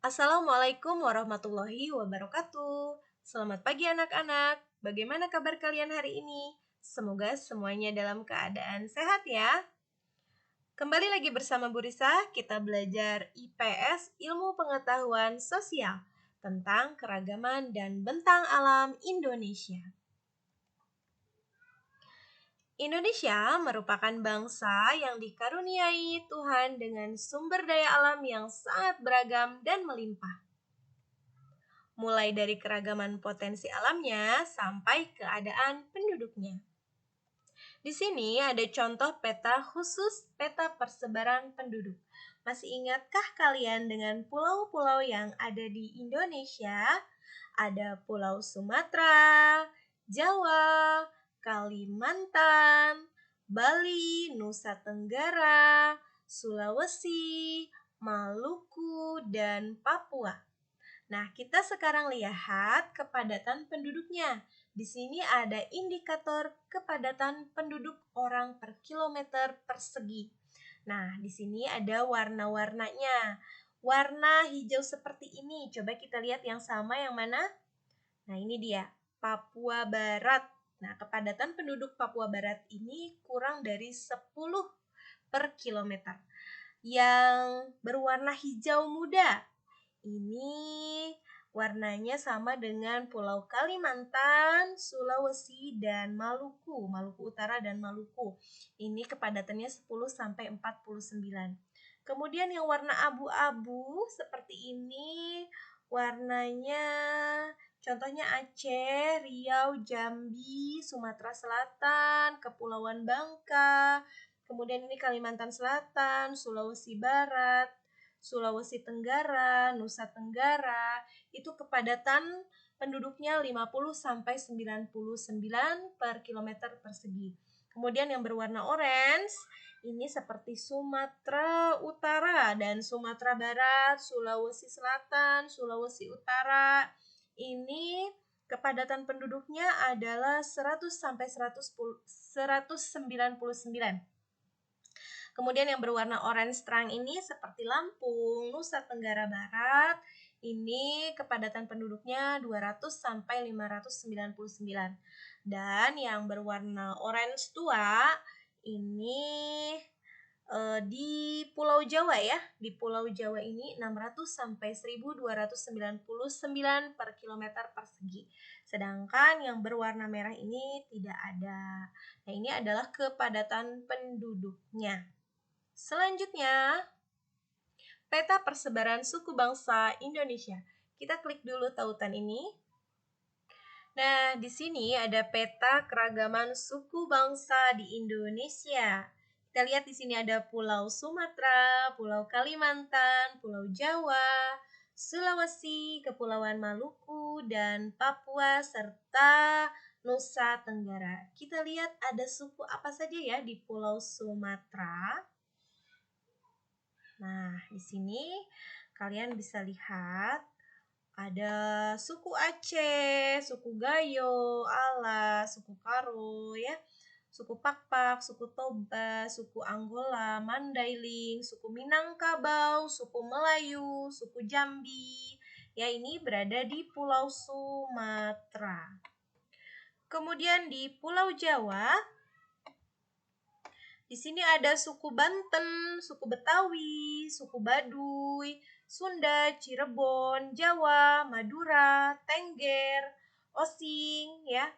Assalamualaikum warahmatullahi wabarakatuh. Selamat pagi anak-anak. Bagaimana kabar kalian hari ini? Semoga semuanya dalam keadaan sehat ya. Kembali lagi bersama Bu Risa, kita belajar IPS, Ilmu Pengetahuan Sosial, tentang keragaman dan bentang alam Indonesia. Indonesia merupakan bangsa yang dikaruniai Tuhan dengan sumber daya alam yang sangat beragam dan melimpah. Mulai dari keragaman potensi alamnya sampai keadaan penduduknya. Di sini ada contoh peta khusus peta persebaran penduduk. Masih ingatkah kalian dengan pulau-pulau yang ada di Indonesia? Ada Pulau Sumatera, Jawa, Kalimantan, Bali, Nusa Tenggara, Sulawesi, Maluku, dan Papua. Nah, kita sekarang lihat kepadatan penduduknya. Di sini ada indikator kepadatan penduduk orang per kilometer persegi. Nah, di sini ada warna-warnanya. Warna hijau seperti ini. Coba kita lihat yang sama yang mana? Nah, ini dia, Papua Barat. Nah, kepadatan penduduk Papua Barat ini kurang dari 10 per kilometer. Yang berwarna hijau muda, ini warnanya sama dengan Pulau Kalimantan, Sulawesi, dan Maluku. Maluku Utara dan Maluku. Ini kepadatannya 10 sampai 49. Kemudian yang warna abu-abu seperti ini, warnanya contohnya Aceh, Riau, Jambi, Sumatera Selatan, Kepulauan Bangka. Kemudian ini Kalimantan Selatan, Sulawesi Barat, Sulawesi Tenggara, Nusa Tenggara, itu kepadatan penduduknya 50 sampai 99 per kilometer persegi. Kemudian yang berwarna orange, ini seperti Sumatera Utara dan Sumatera Barat, Sulawesi Selatan, Sulawesi Utara. Ini kepadatan penduduknya adalah 100 sampai 199. Kemudian yang berwarna orange terang ini seperti Lampung, Nusa Tenggara Barat, ini kepadatan penduduknya 200 sampai 599. Dan yang berwarna orange tua ini di Pulau Jawa ya. Di Pulau Jawa ini 600 sampai 1299 per kilometer persegi. Sedangkan yang berwarna merah ini tidak ada. Nah, ini adalah kepadatan penduduknya. Selanjutnya, peta persebaran suku bangsa Indonesia. Kita klik dulu tautan ini. Nah, di sini ada peta keragaman suku bangsa di Indonesia. Kita lihat di sini ada Pulau Sumatera, Pulau Kalimantan, Pulau Jawa, Sulawesi, Kepulauan Maluku, dan Papua, serta Nusa Tenggara. Kita lihat ada suku apa saja ya di Pulau Sumatera. Nah, di sini kalian bisa lihat ada suku Aceh, suku Gayo, Ala, suku Karo ya, suku Pakpak, suku Toba, suku Angola, Mandailing, suku Minangkabau, suku Melayu, suku Jambi. Ya, ini berada di Pulau Sumatera. Kemudian di Pulau Jawa, di sini ada suku Banten, suku Betawi, suku Baduy, Sunda, Cirebon, Jawa, Madura, Tengger, Osing, ya.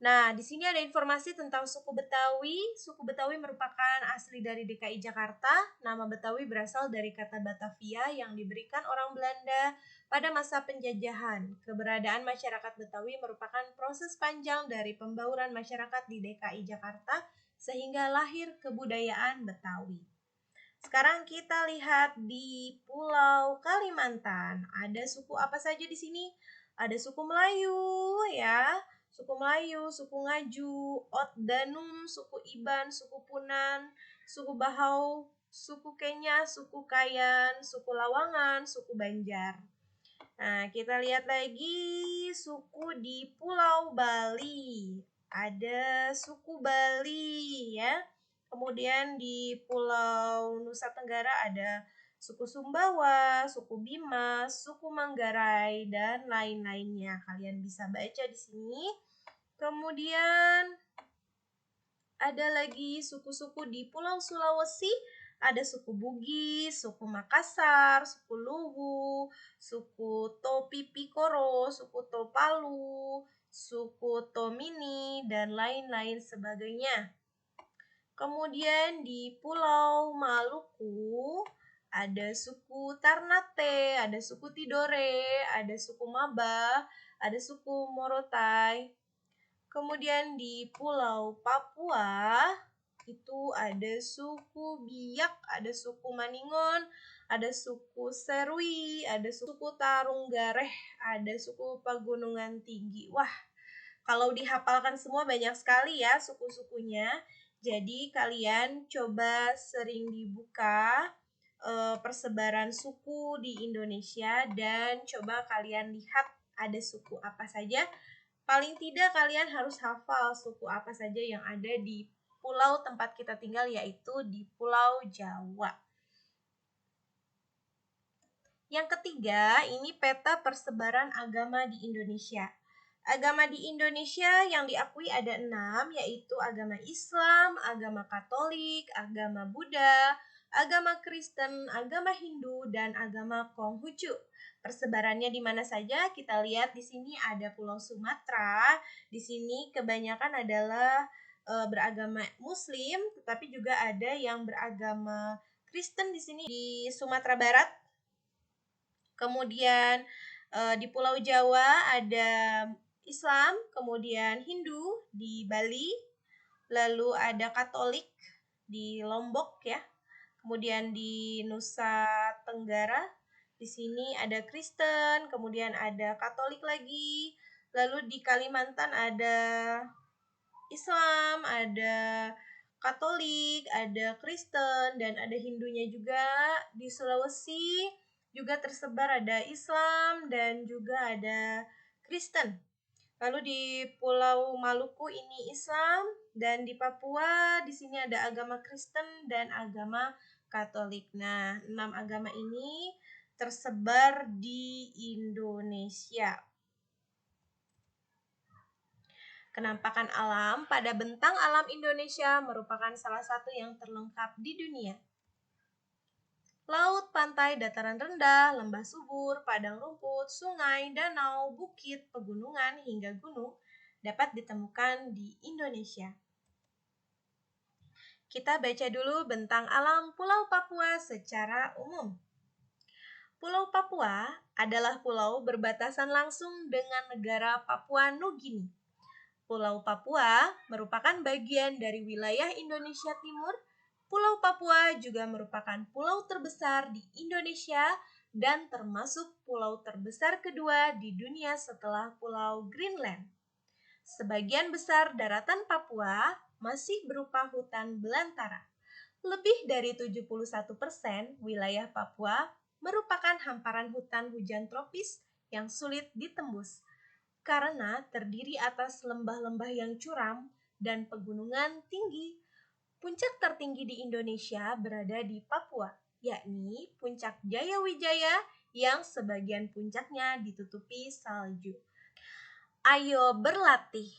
Nah, di sini ada informasi tentang suku Betawi. Suku Betawi merupakan asli dari DKI Jakarta. Nama Betawi berasal dari kata Batavia yang diberikan orang Belanda pada masa penjajahan. Keberadaan masyarakat Betawi merupakan proses panjang dari pembauran masyarakat di DKI Jakarta sehingga lahir kebudayaan Betawi. Sekarang kita lihat di Pulau Kalimantan. Ada suku apa saja di sini? Ada suku Melayu ya, suku Melayu, suku Ngaju, Ot Danum, suku Iban, suku Punan, suku Bahau, suku Kenya, suku Kayan, suku Lawangan, suku Banjar. Nah, kita lihat lagi suku di Pulau Bali. Ada suku Bali ya. Kemudian di Pulau Nusa Tenggara ada suku Sumbawa, suku Bima, suku Manggarai, dan lain-lainnya. Kalian bisa baca di sini. Kemudian ada lagi suku-suku di Pulau Sulawesi, ada suku Bugis, suku Makassar, suku Luwu, suku Topipikoro, suku Topalu, suku Tomini, dan lain-lain sebagainya. Kemudian di Pulau Maluku ada suku Ternate, ada suku Tidore, ada suku Maba, ada suku Morotai. Kemudian di Pulau Papua itu ada suku Biak, ada suku Maningon, ada suku Serui, ada suku Tarunggareh, ada suku Pegunungan Tinggi. Wah, kalau dihafalkan semua banyak sekali ya suku-sukunya. Jadi kalian coba sering dibuka persebaran suku di Indonesia dan coba kalian lihat ada suku apa saja. Paling tidak kalian harus hafal suku apa saja yang ada di pulau tempat kita tinggal, yaitu di Pulau Jawa. Yang ketiga, ini peta persebaran agama di Indonesia. Agama di Indonesia yang diakui ada 6, yaitu agama Islam, agama Katolik, agama Buddha, agama Kristen, agama Hindu, dan agama Konghucu. Persebarannya di mana saja? Kita lihat di sini ada Pulau Sumatera. Di sini kebanyakan adalah beragama Muslim, tetapi juga ada yang beragama Kristen di sini di Sumatera Barat. Kemudian di Pulau Jawa ada Islam, kemudian Hindu di Bali, lalu ada Katolik di Lombok ya. Kemudian di Nusa Tenggara di sini ada Kristen, kemudian ada Katolik lagi. Lalu di Kalimantan ada Islam, ada Katolik, ada Kristen, dan ada Hindunya juga. Di Sulawesi juga tersebar ada Islam dan juga ada Kristen. Lalu di Pulau Maluku ini Islam, dan di Papua di sini ada agama Kristen dan agama Katolik. Nah, 6 agama ini tersebar di Indonesia. Kenampakan alam pada bentang alam Indonesia merupakan salah satu yang terlengkap di dunia. Laut, pantai, dataran rendah, lembah subur, padang rumput, sungai, danau, bukit, pegunungan, hingga gunung dapat ditemukan di Indonesia. Kita baca dulu bentang alam Pulau Papua secara umum. Pulau Papua adalah pulau berbatasan langsung dengan negara Papua Nugini. Pulau Papua merupakan bagian dari wilayah Indonesia Timur. Pulau Papua juga merupakan pulau terbesar di Indonesia dan termasuk pulau terbesar kedua di dunia setelah Pulau Greenland. Sebagian besar daratan Papua masih berupa hutan belantara. Lebih dari 71% wilayah Papua merupakan hamparan hutan hujan tropis yang sulit ditembus karena terdiri atas lembah-lembah yang curam dan pegunungan tinggi. Puncak tertinggi di Indonesia berada di Papua, yakni Puncak Jayawijaya yang sebagian puncaknya ditutupi salju. Ayo berlatih.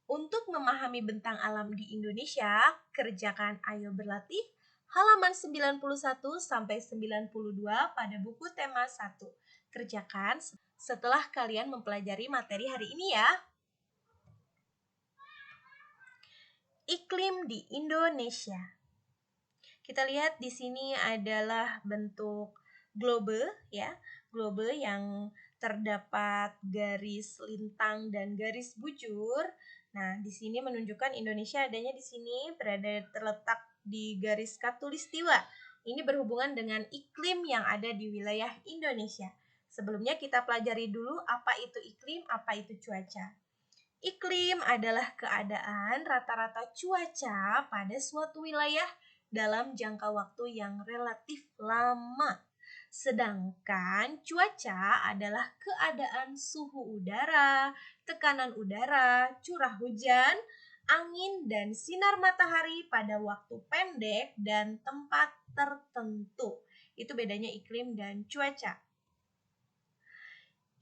Untuk memahami bentang alam di Indonesia, kerjakan Ayo Berlatih halaman 91 sampai 92 pada buku tema 1. Kerjakan setelah kalian mempelajari materi hari ini ya. Iklim di Indonesia. Kita lihat di sini adalah bentuk globe ya, globe yang terdapat garis lintang dan garis bujur. Nah, di sini menunjukkan Indonesia adanya di sini terletak di garis khatulistiwa. Ini berhubungan dengan iklim yang ada di wilayah Indonesia. Sebelumnya kita pelajari dulu apa itu iklim, apa itu cuaca. Iklim adalah keadaan rata-rata cuaca pada suatu wilayah dalam jangka waktu yang relatif lama. Sedangkan cuaca adalah keadaan suhu udara, tekanan udara, curah hujan, angin, dan sinar matahari pada waktu pendek dan tempat tertentu. Itu bedanya iklim dan cuaca.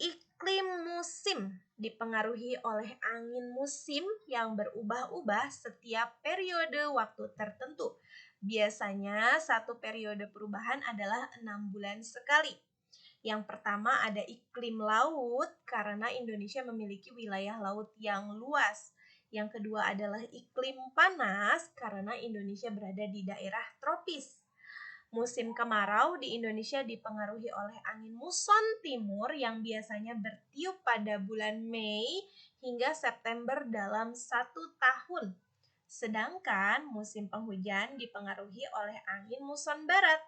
Iklim musim dipengaruhi oleh angin musim yang berubah-ubah setiap periode waktu tertentu. Biasanya satu periode perubahan adalah 6 bulan sekali. Yang pertama ada iklim laut karena Indonesia memiliki wilayah laut yang luas. Yang kedua adalah iklim panas karena Indonesia berada di daerah tropis. Musim kemarau di Indonesia dipengaruhi oleh angin muson timur yang biasanya bertiup pada bulan Mei hingga September dalam 1 tahun. Sedangkan musim penghujan dipengaruhi oleh angin muson barat.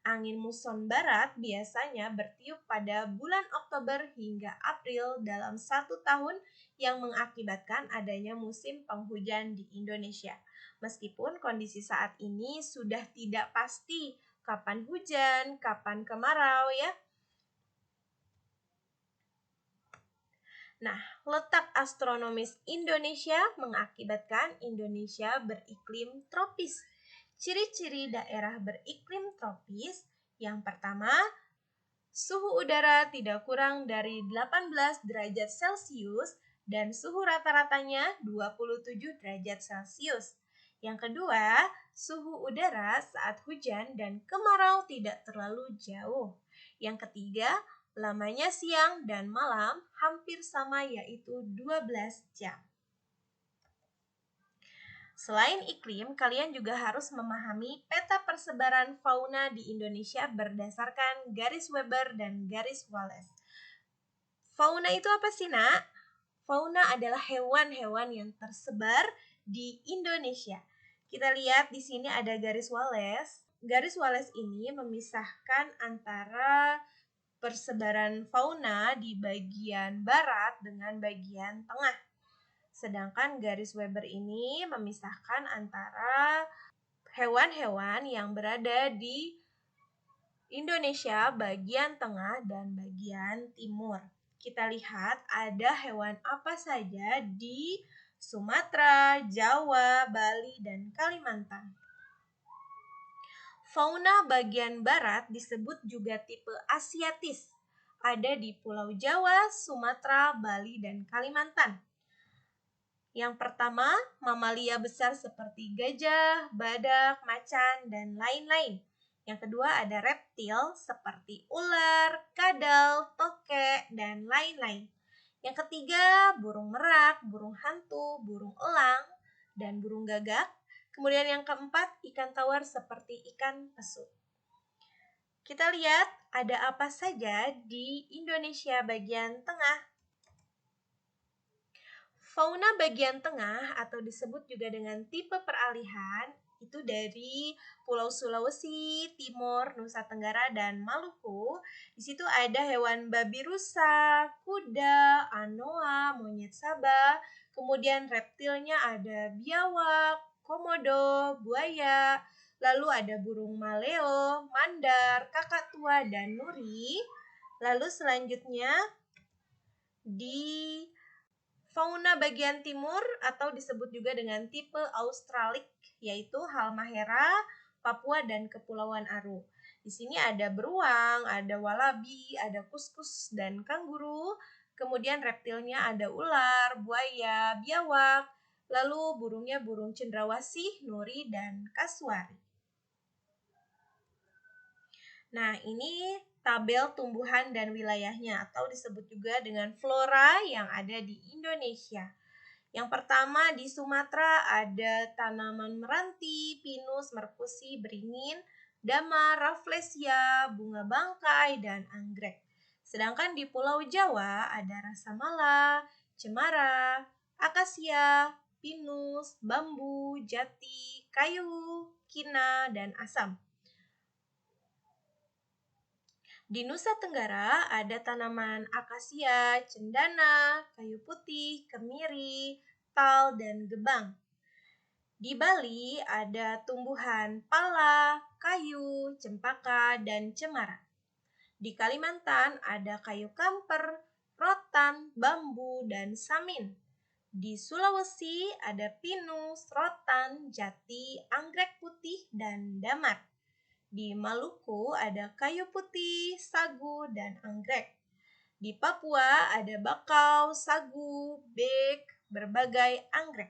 Angin muson barat biasanya bertiup pada bulan Oktober hingga April dalam 1 tahun yang mengakibatkan adanya musim penghujan di Indonesia. Meskipun kondisi saat ini sudah tidak pasti kapan hujan, kapan kemarau ya. Nah, letak astronomis Indonesia mengakibatkan Indonesia beriklim tropis. Ciri-ciri daerah beriklim tropis, yang pertama, suhu udara tidak kurang dari 18 derajat Celcius dan suhu rata-ratanya 27 derajat Celcius. Yang kedua, suhu udara saat hujan dan kemarau tidak terlalu jauh. Yang ketiga, lamanya siang dan malam hampir sama yaitu 12 jam. Selain iklim, kalian juga harus memahami peta persebaran fauna di Indonesia berdasarkan garis Weber dan garis Wallace. Fauna itu apa sih, Nak? Fauna adalah hewan-hewan yang tersebar di Indonesia. Kita lihat di sini ada garis Wallace. Garis Wallace ini memisahkan antara persebaran fauna di bagian barat dengan bagian tengah. Sedangkan garis Weber ini memisahkan antara hewan-hewan yang berada di Indonesia bagian tengah dan bagian timur. Kita lihat ada hewan apa saja di Sumatera, Jawa, Bali, dan Kalimantan. Fauna bagian barat disebut juga tipe asiatis. Ada di Pulau Jawa, Sumatera, Bali, dan Kalimantan. Yang pertama, mamalia besar seperti gajah, badak, macan, dan lain-lain. Yang kedua ada reptil seperti ular, kadal, tokek, dan lain-lain. Yang ketiga, burung merak, burung hantu, burung elang, dan burung gagak. Kemudian yang keempat, ikan tawar seperti ikan pesut. Kita lihat ada apa saja di Indonesia bagian tengah. Fauna bagian tengah atau disebut juga dengan tipe peralihan itu dari Pulau Sulawesi, Timor, Nusa Tenggara, dan Maluku. Di situ ada hewan babi rusa, kuda, anoa, monyet sabah, kemudian reptilnya ada biawak, komodo, buaya, lalu ada burung maleo, mandar, kakak tua, dan nuri. Lalu selanjutnya di fauna bagian timur atau disebut juga dengan tipe Australik, yaitu Halmahera, Papua, dan Kepulauan Aru. Di sini ada beruang, ada walabi, ada kuskus, dan kanguru. Kemudian reptilnya ada ular, buaya, biawak, lalu burungnya burung cendrawasih, nuri, dan kasuari. Nah, ini tabel tumbuhan dan wilayahnya atau disebut juga dengan flora yang ada di Indonesia. Yang pertama di Sumatera ada tanaman meranti, pinus, merkusi, beringin, damar, rafflesia, bunga bangkai, dan anggrek. Sedangkan di Pulau Jawa ada rasamala, cemara, akasia, pinus, bambu, jati, kayu, kina, dan asam. Di Nusa Tenggara ada tanaman akasia, cendana, kayu putih, kemiri, tal, dan gebang. Di Bali ada tumbuhan pala, kayu, cempaka, dan cemara. Di Kalimantan ada kayu kamper, rotan, bambu, dan samin. Di Sulawesi ada pinus, rotan, jati, anggrek putih, dan damar. Di Maluku ada kayu putih, sagu, dan anggrek. Di Papua ada bakau, sagu, bek, berbagai anggrek.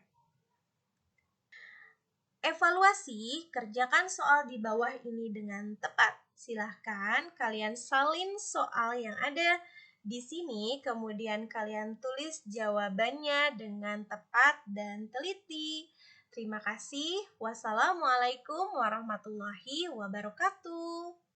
Evaluasi, kerjakan soal di bawah ini dengan tepat. Silahkan kalian salin soal yang ada di sini, kemudian kalian tulis jawabannya dengan tepat dan teliti. Terima kasih. Wassalamualaikum warahmatullahi wabarakatuh.